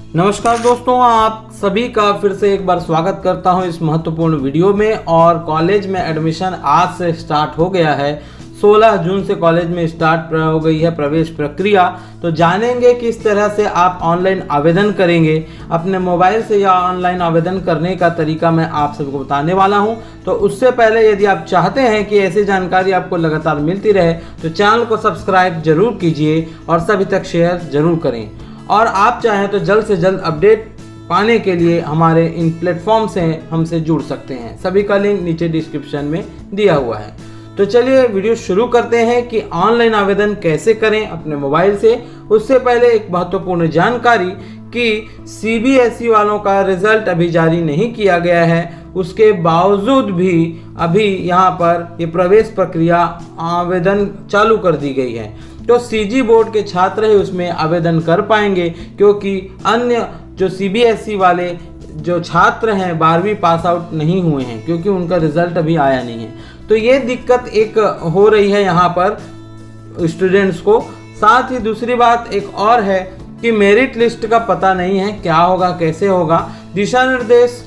नमस्कार दोस्तों, आप सभी का फिर से एक बार स्वागत करता हूं इस महत्वपूर्ण वीडियो में। और कॉलेज में एडमिशन आज से स्टार्ट हो गया है। 16 जून से कॉलेज में स्टार्ट हो गई है प्रवेश प्रक्रिया। तो जानेंगे किस तरह से आप ऑनलाइन आवेदन करेंगे। अपने मोबाइल से या ऑनलाइन आवेदन करने का तरीका मैं आप सबको बताने वाला हूं। तो उससे पहले यदि आप चाहते हैं कि ऐसी जानकारी आपको लगातार मिलती रहे तो चैनल को सब्सक्राइब जरूर कीजिए और सभी तक शेयर जरूर करें। और आप चाहें तो जल्द से जल्द अपडेट पाने के लिए हमारे इन प्लेटफॉर्म से हमसे जुड़ सकते हैं। सभी का लिंक नीचे डिस्क्रिप्शन में दिया हुआ है। तो चलिए वीडियो शुरू करते हैं कि ऑनलाइन आवेदन कैसे करें अपने मोबाइल से। उससे पहले एक महत्वपूर्ण जानकारी कि सीबीएसई वालों का रिजल्ट अभी जारी नहीं किया गया है। उसके बावजूद भी अभी यहाँ पर ये प्रवेश प्रक्रिया आवेदन चालू कर दी गई है। तो सीजी बोर्ड के छात्र ही उसमें आवेदन कर पाएंगे, क्योंकि अन्य जो सीबीएसई वाले जो छात्र हैं 12वीं पास आउट नहीं हुए हैं, क्योंकि उनका रिजल्ट अभी आया नहीं है। तो ये दिक्कत एक हो रही है यहाँ पर स्टूडेंट्स को। साथ ही दूसरी बात एक और है कि मेरिट लिस्ट का पता नहीं है क्या होगा, कैसे होगा। दिशा निर्देश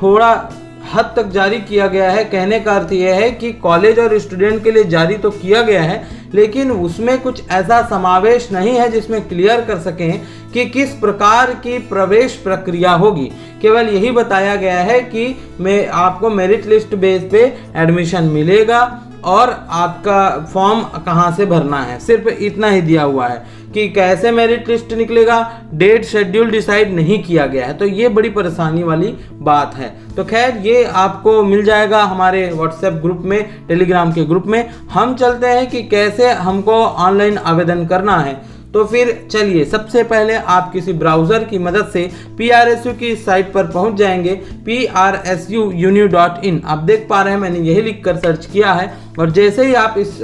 थोड़ा हद तक जारी किया गया है। कहने का अर्थ यह है कि कॉलेज और स्टूडेंट के लिए जारी तो किया गया है, लेकिन उसमें कुछ ऐसा समावेश नहीं है जिसमें क्लियर कर सकें कि किस प्रकार की प्रवेश प्रक्रिया होगी। केवल यही बताया गया है कि मैं आपको मेरिट लिस्ट बेस पे एडमिशन मिलेगा और आपका फॉर्म कहाँ से भरना है, सिर्फ इतना ही दिया हुआ है। कि कैसे मेरिट लिस्ट निकलेगा, डेट शेड्यूल डिसाइड नहीं किया गया है। तो ये बड़ी परेशानी वाली बात है। तो खैर ये आपको मिल जाएगा हमारे व्हाट्सएप ग्रुप में, टेलीग्राम के ग्रुप में। हम चलते हैं कि कैसे हमको ऑनलाइन आवेदन करना है। तो फिर चलिए, सबसे पहले आप किसी ब्राउज़र की मदद से PRSU की साइट पर पहुंच जाएंगे, prsuuni.in। आप देख पा रहे हैं मैंने यही लिख कर सर्च किया है। और जैसे ही आप इस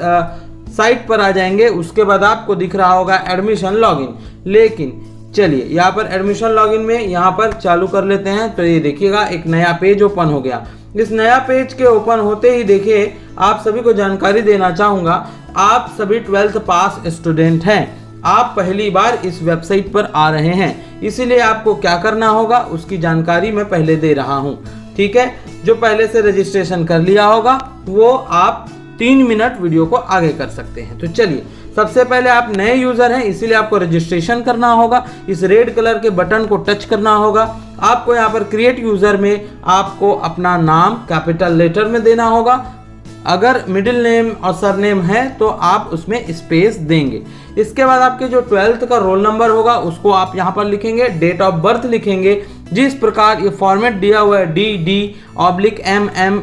साइट पर आ जाएंगे उसके बाद आपको दिख रहा होगा एडमिशन लॉगिन। लेकिन चलिए यहाँ पर एडमिशन लॉगिन में यहाँ पर चालू कर लेते हैं। तो ये देखिएगा एक नया पेज ओपन हो गया। इस नया पेज के ओपन होते ही देखिए आप सभी को जानकारी देना चाहूँगा, आप सभी 12th पास स्टूडेंट हैं। आप पहली बार इस वेबसाइट पर आ रहे हैं, इसीलिए आपको क्या करना होगा उसकी जानकारी मैं पहले दे रहा हूँ। ठीक है, जो पहले से रजिस्ट्रेशन कर लिया होगा वो आप 3 मिनट वीडियो को आगे कर सकते हैं। तो चलिए, सबसे पहले आप नए यूजर हैं, इसीलिए आपको रजिस्ट्रेशन करना होगा। इस रेड कलर के बटन को टच करना होगा। आपको यहाँ पर क्रिएट यूजर में आपको अपना नाम कैपिटल लेटर में देना होगा। अगर मिडिल नेम और सरनेम है तो आप उसमें स्पेस देंगे। इसके बाद आपके जो 12th का रोल नंबर होगा उसको आप यहाँ पर लिखेंगे, डेट ऑफ बर्थ लिखेंगे जिस प्रकार ये फॉर्मेट दिया हुआ है DD/MM/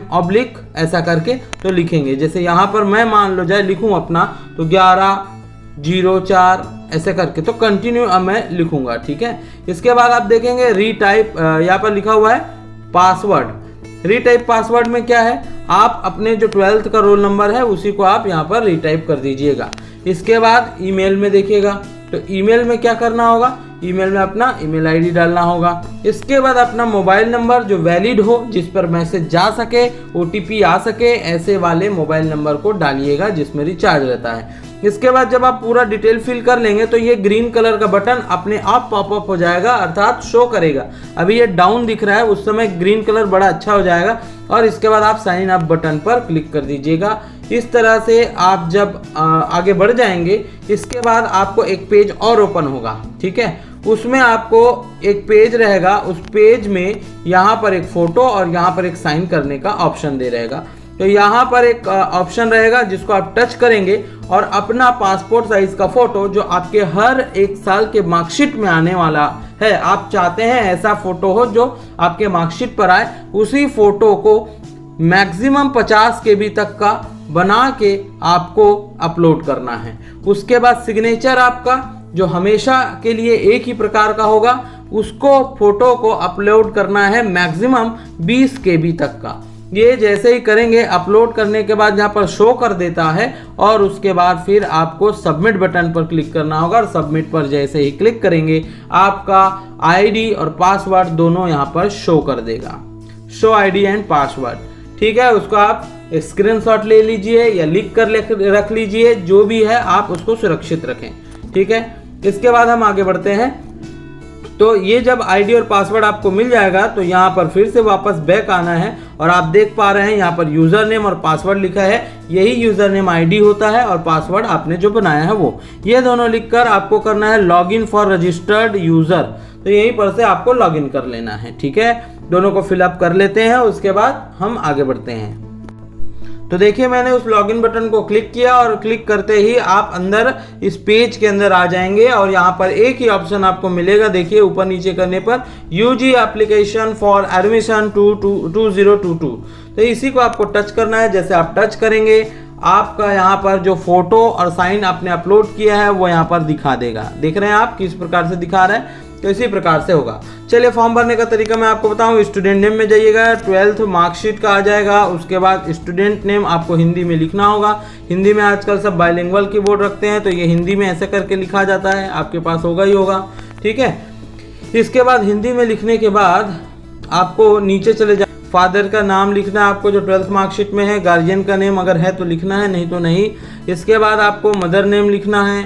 ऐसा करके तो लिखेंगे। जैसे यहाँ पर मैं मान लो जाए लिखूँ अपना तो 1104 ऐसे करके तो कंटिन्यू अब मैं लिखूंगा। ठीक है, इसके बाद आप देखेंगे रीटाइप, यहाँ पर लिखा हुआ है पासवर्ड। रीटाइप पासवर्ड में क्या है, आप अपने जो 12th का रोल नंबर है उसी को आप यहाँ पर रीटाइप कर दीजिएगा। इसके बाद ईमेल में देखिएगा, तो ईमेल में क्या करना होगा, ईमेल में अपना ईमेल आईडी डालना होगा। इसके बाद अपना मोबाइल नंबर जो वैलिड हो, जिस पर मैसेज जा सके, OTP आ सके, ऐसे वाले मोबाइल नंबर को डालिएगा जिसमें रिचार्ज रहता है। इसके बाद जब आप पूरा डिटेल फिल कर लेंगे तो ये ग्रीन कलर का बटन अपने आप पॉपअप हो जाएगा, अर्थात शो करेगा। अभी ये डाउन दिख रहा है, उस समय ग्रीन कलर बड़ा अच्छा हो जाएगा। और इसके बाद आप साइन अप बटन पर क्लिक कर दीजिएगा। इस तरह से आप जब आगे बढ़ जाएंगे, इसके बाद आपको एक पेज और ओपन होगा। ठीक है, उसमें आपको एक पेज रहेगा, उस पेज में यहाँ पर एक फोटो और यहाँ पर एक साइन करने का ऑप्शन दे रहेगा। तो यहाँ पर एक ऑप्शन रहेगा जिसको आप टच करेंगे और अपना पासपोर्ट साइज का फोटो जो आपके हर एक साल के मार्कशीट में आने वाला है, आप चाहते हैं ऐसा फोटो हो जो आपके मार्कशीट पर आए, उसी फोटो को मैक्सिमम 50 KB तक का बना के आपको अपलोड करना है। उसके बाद सिग्नेचर आपका जो हमेशा के लिए एक ही प्रकार का होगा, उसको फोटो को अपलोड करना है मैक्सिमम 20 KB तक का। ये जैसे ही करेंगे, अपलोड करने के बाद यहाँ पर शो कर देता है और उसके बाद फिर आपको सबमिट बटन पर क्लिक करना होगा। और सबमिट पर जैसे ही क्लिक करेंगे आपका आईडी और पासवर्ड दोनों यहाँ पर शो कर देगा, शो आईडी एंड पासवर्ड। ठीक है, उसको आप स्क्रीनशॉट ले लीजिए या लिख कर रख लीजिए, जो भी है आप उसको सुरक्षित रखें। ठीक है, इसके बाद हम आगे बढ़ते हैं। तो ये जब आईडी और पासवर्ड आपको मिल जाएगा तो यहाँ पर फिर से वापस बैक आना है और आप देख पा रहे हैं यहाँ पर यूजर नेम और पासवर्ड लिखा है, यही यूजर नेम आईडी होता है और पासवर्ड आपने जो बनाया है वो, ये दोनों लिखकर आपको करना है लॉगिन फॉर रजिस्टर्ड यूजर। तो यहीं पर से आपको लॉगिन कर लेना है। ठीक है, दोनों को फिलअप कर लेते हैं, उसके बाद हम आगे बढ़ते हैं। तो देखिए मैंने उस लॉगिन बटन को क्लिक किया और क्लिक करते ही आप अंदर इस पेज के अंदर आ जाएंगे और यहाँ पर एक ही ऑप्शन आपको मिलेगा। देखिए ऊपर नीचे करने पर यूजी एप्लीकेशन फॉर एडमिशन 2022, तो इसी को आपको टच करना है। जैसे आप टच करेंगे आपका यहाँ पर जो फोटो और साइन आपने अपलोड किया है वो यहाँ पर दिखा देगा। देख रहे हैं आप किस प्रकार से दिखा रहा है, तो इसी प्रकार से होगा। चलिए फॉर्म भरने का तरीका मैं आपको बताऊं। स्टूडेंट नेम में जाइएगा, 12th मार्कशीट का आ जाएगा, उसके बाद स्टूडेंट नेम आपको हिंदी में लिखना होगा। हिंदी में आजकल सब बाइलिंगुअल कीबोर्ड रखते हैं तो ये हिंदी में ऐसे करके लिखा जाता है, आपके पास होगा ही होगा। ठीक है, इसके बाद हिंदी में लिखने के बाद आपको नीचे चले जा, फादर का नाम लिखना है आपको जो 12th मार्कशीट में है, गार्जियन का नेम अगर है तो लिखना है, नहीं तो नहीं। इसके बाद आपको मदर नेम लिखना है,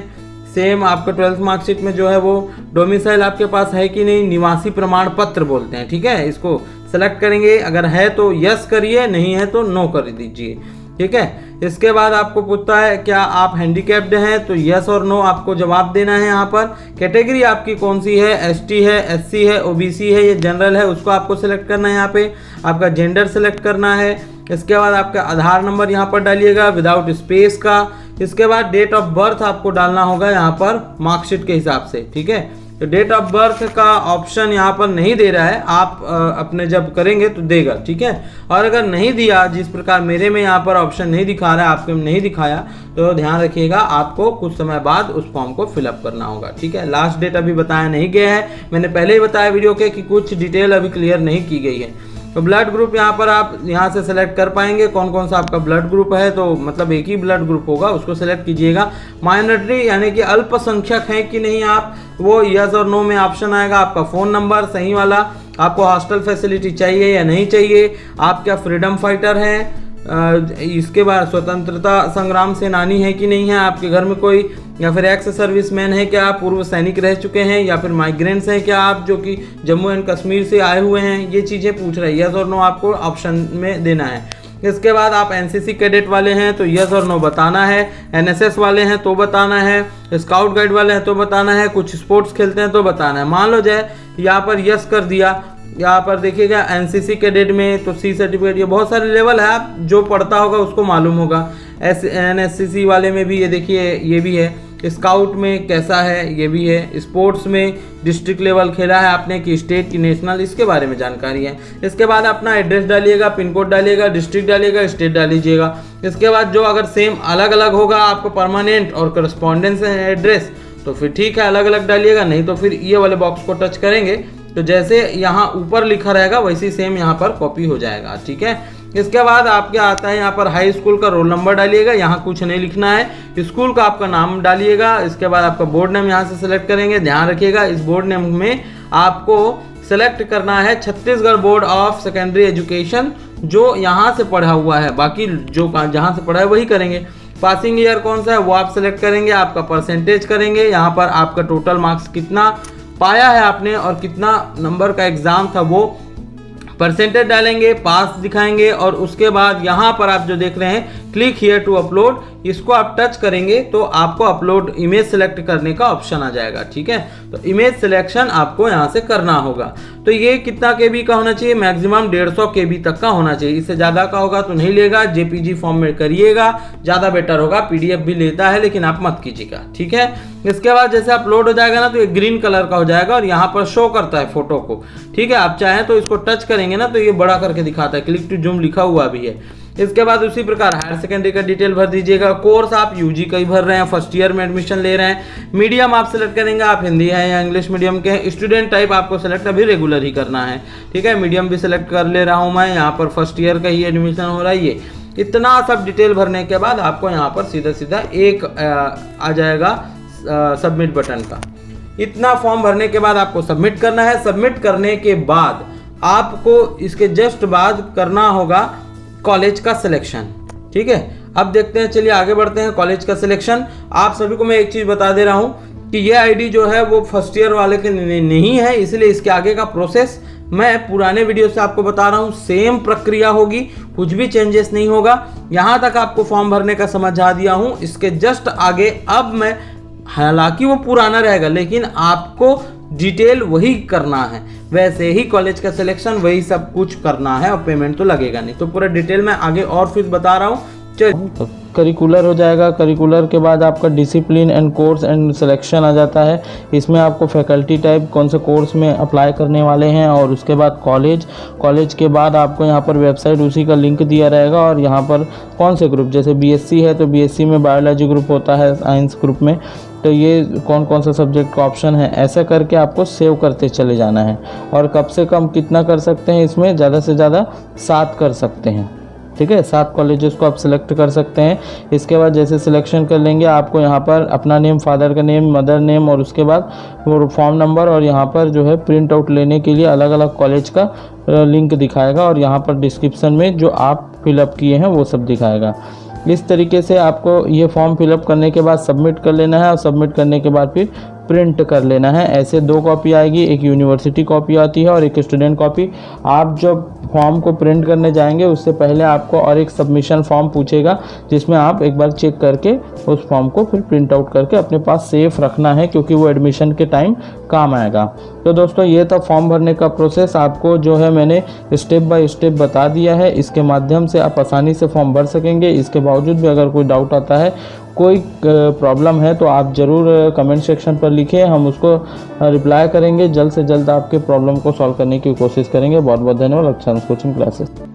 सेम आपका 12th मार्कशीट में जो है वो। डोमिसाइल आपके पास है कि नहीं, निवासी प्रमाण पत्र बोलते हैं। ठीक है, इसको सेलेक्ट करेंगे, अगर है तो यस करिए, नहीं है तो नो कर दीजिए। ठीक है, इसके बाद आपको पूछता है क्या आप हैंडीकैप्ड हैं, तो यस और नो आपको जवाब देना है। यहाँ पर कैटेगरी आपकी कौन सी है, एसटी है, एससी है, ओबीसी है, ये जनरल है, उसको आपको सेलेक्ट करना है। यहाँ पे आपका जेंडर सेलेक्ट करना है। इसके बाद आपका आधार नंबर यहाँ पर डालिएगा विदाउट स्पेस का। इसके बाद डेट ऑफ बर्थ आपको डालना होगा यहाँ पर मार्कशीट के हिसाब से। ठीक है, तो डेट ऑफ बर्थ का ऑप्शन यहाँ पर नहीं दे रहा है, आप अपने जब करेंगे तो देगा। ठीक है, और अगर नहीं दिया, जिस प्रकार मेरे में यहाँ पर ऑप्शन नहीं दिखा रहा है, आपके में नहीं दिखाया, तो ध्यान रखिएगा आपको कुछ समय बाद उस फॉर्म को फिलअप करना होगा। ठीक है, लास्ट डेट अभी बताया नहीं गया है, मैंने पहले ही बताया वीडियो के कि कुछ डिटेल अभी क्लियर नहीं की गई है। तो ब्लड ग्रुप यहाँ पर आप यहाँ से सेलेक्ट कर पाएंगे कौन कौन सा आपका ब्लड ग्रुप है, तो मतलब एक ही ब्लड ग्रुप होगा, उसको सेलेक्ट कीजिएगा। माइनॉरिटी यानी कि अल्पसंख्यक हैं कि नहीं आप, वो यस और नो में ऑप्शन आएगा। आपका फ़ोन नंबर सही वाला, आपको हॉस्टल फैसिलिटी चाहिए या नहीं चाहिए, आप क्या फ्रीडम फाइटर हैं, इसके बाद स्वतंत्रता संग्राम सेनानी है कि नहीं है आपके घर में कोई, या फिर एक्स सर्विसमैन है क्या आप, पूर्व सैनिक रह चुके हैं, या फिर माइग्रेंट्स हैं क्या आप जो कि जम्मू एंड कश्मीर से आए हुए हैं, ये चीज़ें पूछ रहे हैं। यस और नो आपको ऑप्शन में देना है। इसके बाद आप एनसीसी कैडेट वाले हैं तो यस और नो बताना है, एनएसएस वाले हैं तो बताना है, स्काउट गाइड वाले हैं तो बताना है, कुछ स्पोर्ट्स खेलते हैं तो बताना है। मान लो जाए यहाँ पर यस कर दिया, यहाँ पर देखिएगा एनसीसी कैडेट में तो सी सर्टिफिकेट, ये बहुत सारे लेवल है, आप जो पढ़ता होगा उसको मालूम होगा। एनएससीसी वाले में भी ये देखिए ये भी है, स्काउट में कैसा है ये भी है, स्पोर्ट्स में डिस्ट्रिक्ट लेवल खेला है आपने कि स्टेट की नेशनल, इसके बारे में जानकारी है। इसके बाद अपना एड्रेस डालिएगा, पिन कोड डालिएगा, डिस्ट्रिक्ट डालिएगा, स्टेट डाल लीजिएगा। इसके बाद जो अगर सेम अलग अलग होगा आपको परमानेंट और करस्पॉन्डेंस एड्रेस तो फिर ठीक है अलग अलग डालिएगा, नहीं तो फिर ये वाले बॉक्स को टच करेंगे तो जैसे यहाँ ऊपर लिखा रहेगा वैसे सेम यहाँ पर कॉपी हो जाएगा। ठीक है, इसके बाद आपके आता है यहाँ पर हाई स्कूल का रोल नंबर डालिएगा, यहाँ कुछ नहीं लिखना है, स्कूल का आपका नाम डालिएगा। इसके बाद आपका बोर्ड नेम यहाँ से सेलेक्ट करेंगे। ध्यान रखिएगा इस बोर्ड नेम में आपको सेलेक्ट करना है Chhattisgarh board of secondary education, जो यहाँ से पढ़ा हुआ है, बाकी जो जहाँ से पढ़ा है वही करेंगे। पासिंग ईयर कौन सा है वो आप सेलेक्ट करेंगे, आपका परसेंटेज करेंगे, यहाँ पर आपका टोटल मार्क्स कितना पाया है आपने और कितना नंबर का एग्जाम था वो परसेंटेज डालेंगे, पास दिखाएंगे और उसके बाद यहाँ पर आप जो देख रहे हैं क्लिक हियर टू अपलोड, इसको आप टच करेंगे तो आपको अपलोड इमेज सेलेक्ट करने का ऑप्शन आ जाएगा। ठीक है, तो इमेज सिलेक्शन आपको यहाँ से करना होगा। तो ये कितना केबी का होना चाहिए, मैक्सिमम 150 केबी तक का होना चाहिए, इससे ज़्यादा का होगा तो नहीं लेगा। जेपीजी फॉर्म में करिएगा, ज़्यादा बेटर होगा। पीडीएफ भी लेता है लेकिन आप मत कीजिएगा। ठीक है, इसके बाद जैसे अपलोड हो जाएगा ना तो ये ग्रीन कलर का हो जाएगा और यहाँ पर शो करता है फोटो को। ठीक है, आप चाहें तो इसको टच करेंगे ना तो ये बड़ा करके दिखाता है, क्लिक टू जूम लिखा हुआ भी है। इसके बाद उसी प्रकार हायर सेकेंडरी का डिटेल भर दीजिएगा। कोर्स आप यूजी का ही भर रहे हैं, फर्स्ट ईयर में एडमिशन ले रहे हैं। मीडियम आप सेलेक्ट करेंगे, आप हिंदी है या इंग्लिश मीडियम के हैं। स्टूडेंट टाइप आपको सेलेक्ट अभी रेगुलर ही करना है। ठीक है, मीडियम भी सिलेक्ट कर ले रहा हूँ मैं, यहाँ पर फर्स्ट ईयर का ही एडमिशन हो रहा है। ये इतना सब डिटेल भरने के बाद आपको यहाँ पर सीधा सीधा एक आ जाएगा सबमिट बटन का। इतना फॉर्म भरने के बाद आपको सबमिट करना है। सबमिट करने के बाद आपको इसके जस्ट बाद करना होगा कॉलेज का सिलेक्शन। ठीक है, अब देखते हैं, चलिए आगे बढ़ते हैं। कॉलेज का सिलेक्शन आप सभी को मैं एक चीज़ बता दे रहा हूँ कि ये आईडी जो है वो फर्स्ट ईयर वाले के नहीं है, इसलिए इसके आगे का प्रोसेस मैं पुराने वीडियो से आपको बता रहा हूँ। सेम प्रक्रिया होगी, कुछ भी चेंजेस नहीं होगा। यहाँ तक आपको फॉर्म भरने का समझा दिया हूँ। इसके जस्ट आगे अब मैं, हालांकि वो पुराना रहेगा लेकिन आपको डिटेल वही करना है, वैसे ही कॉलेज का सिलेक्शन वही सब कुछ करना है और पेमेंट तो लगेगा नहीं। तो पूरा डिटेल मैं आगे और फिर बता रहा हूँ। चलिए, करिकुलर हो जाएगा। करिकुलर के बाद आपका discipline and course and selection आ जाता है। इसमें आपको फैकल्टी टाइप कौन से कोर्स में अप्लाई करने वाले हैं, और उसके बाद कॉलेज के बाद आपको यहाँ पर वेबसाइट उसी का लिंक दिया रहेगा, और यहाँ पर कौन से ग्रुप, जैसे बीएससी है तो बीएससी में बायोलॉजी ग्रुप होता है, साइंस ग्रुप में तो ये कौन कौन सा सब्जेक्ट का ऑप्शन है, ऐसा करके आपको सेव करते चले जाना है। और कम से कम कितना कर सकते हैं इसमें, ज़्यादा से ज़्यादा 7 कर सकते हैं। ठीक है, 7 कॉलेजेस को आप सिलेक्ट कर सकते हैं। इसके बाद जैसे सिलेक्शन कर लेंगे, आपको यहाँ पर अपना नेम, फादर का नेम, मदर नेम, और उसके बाद फॉर्म नंबर, और यहाँ पर जो है प्रिंट आउट लेने के लिए अलग अलग कॉलेज का लिंक दिखाएगा, और यहाँ पर डिस्क्रिप्शन में जो आप फिलअप किए हैं वो सब दिखाएगा। इस तरीके से आपको ये फॉर्म फिलअप करने के बाद सबमिट कर लेना है, और सबमिट करने के बाद फिर प्रिंट कर लेना है। ऐसे 2 कॉपी आएगी, एक यूनिवर्सिटी कॉपी आती है और एक स्टूडेंट कॉपी। आप जब फॉर्म को प्रिंट करने जाएंगे उससे पहले आपको और एक सबमिशन फॉर्म पूछेगा, जिसमें आप एक बार चेक करके उस फॉर्म को फिर प्रिंट आउट करके अपने पास सेफ रखना है, क्योंकि वो एडमिशन के टाइम काम आएगा। तो दोस्तों, ये था फॉर्म भरने का प्रोसेस। आपको जो है मैंने स्टेप बाय स्टेप बता दिया है। इसके माध्यम से आप आसानी से फॉर्म भर सकेंगे। इसके बावजूद भी अगर कोई डाउट आता है, कोई प्रॉब्लम है, तो आप ज़रूर कमेंट सेक्शन पर लिखें, हम उसको रिप्लाई करेंगे। जल्द से जल्द आपके प्रॉब्लम को सॉल्व करने की कोशिश करेंगे। बहुत बहुत धन्यवाद। अच्छा कोचिंग क्लासेस।